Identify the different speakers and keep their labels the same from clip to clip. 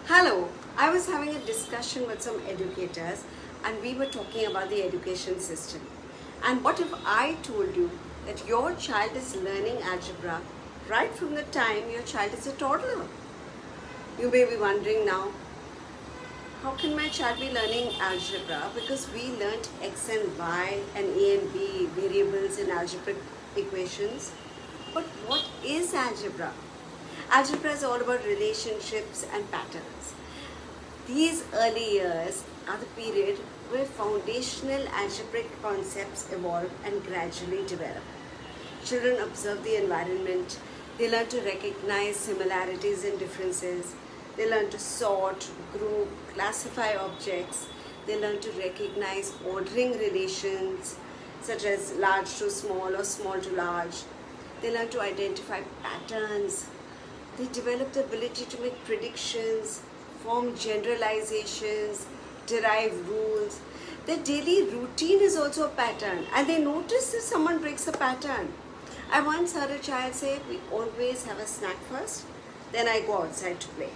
Speaker 1: Hello, I was having a discussion with some educators and we were talking about the education system. And what if I told you that your child is learning algebra right from the time your child is a toddler? You may be wondering now, how can my child be learning algebra? Because we learnt x and y and a and b variables in algebraic equations. But what is algebra? Algebra is all about relationships and patterns. These early years are the period where foundational algebraic concepts evolve and gradually develop. Children observe the environment, they learn to recognize similarities and differences, they learn to sort, group, classify objects, they learn to recognize ordering relations such as large to small or small to large, they learn to identify patterns, they develop the ability to make predictions, form generalizations, derive rules. Their daily routine is also a pattern and they notice if someone breaks a pattern. I once heard a child say, "We always have a snack first, then I go outside to play."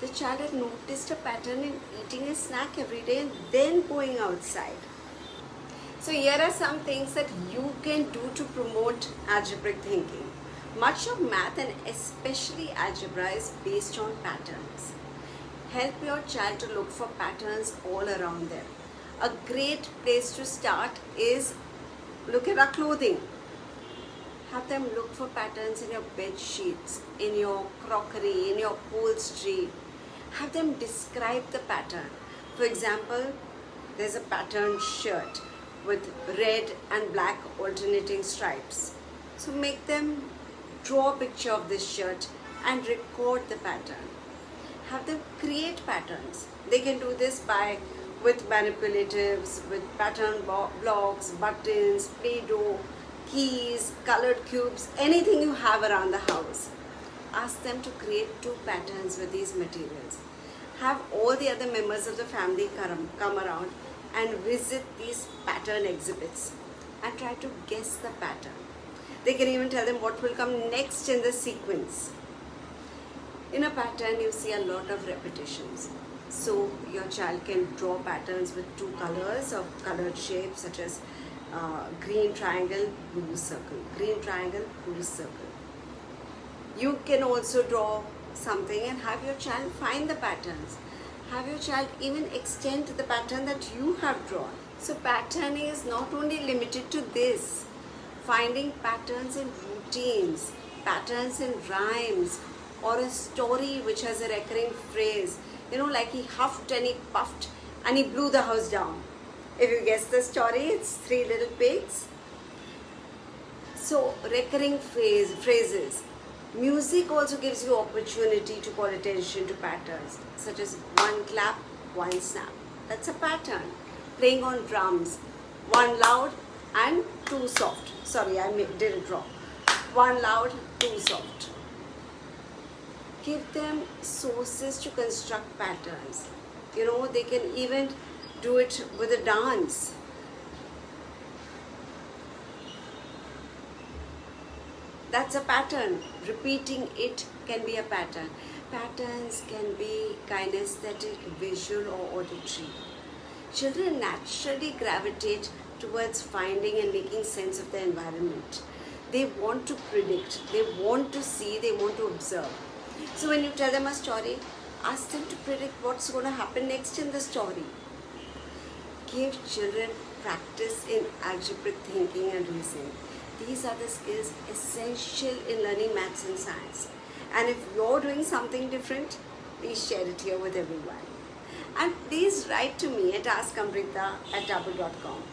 Speaker 1: The child had noticed a pattern in eating a snack every day and then going outside. So here are some things that you can do to promote algebraic thinking. Much of math and especially algebra is based on patterns. Help your child to look for patterns all around them. A great place to start is look at our clothing. Have them look for patterns in your bed sheets, in your crockery, in your upholstery. Have them describe the pattern. For example, there's a patterned shirt with red and black alternating stripes. So make them draw a picture of this shirt and record the pattern. Have them create patterns. They can do this with manipulatives, with pattern blocks, buttons, play-doh, keys, colored cubes, anything you have around the house. Ask them to create 2 patterns with these materials. Have all the other members of the family come around and visit these pattern exhibits and try to guess the pattern. They can even tell them what will come next in the sequence. In a pattern, you see a lot of repetitions. So your child can draw patterns with 2 colors of colored shapes such as green triangle, blue circle, green triangle, blue circle. You can also draw something and have your child find the patterns. Have your child even extend the pattern that you have drawn. So patterning is not only limited to this. Finding patterns in routines, patterns in rhymes, or a story which has a recurring phrase. Like he huffed and he puffed and he blew the house down. If you guess the story, it's 3 little pigs. So recurring phrases. Music also gives you opportunity to call attention to patterns, such as 1 clap, 1 snap. That's a pattern. Playing on drums, 1 loud and 2 soft. Sorry, I did it wrong. 1 loud, 2 soft. Give them sources to construct patterns. They can even do it with a dance. That's a pattern. Repeating it can be a pattern. Patterns can be kinesthetic, visual or auditory. Children naturally gravitate towards finding and making sense of the environment. They want to predict, they want to see, they want to observe. So when you tell them a story, ask them to predict what's going to happen next in the story. Give children practice in algebraic thinking and reasoning. These are the skills essential in learning maths and science. And if you're doing something different, please share it here with everyone. And please write to me at askamrita@taabur.com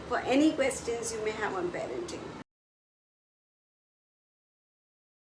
Speaker 1: for any questions you may have on parenting.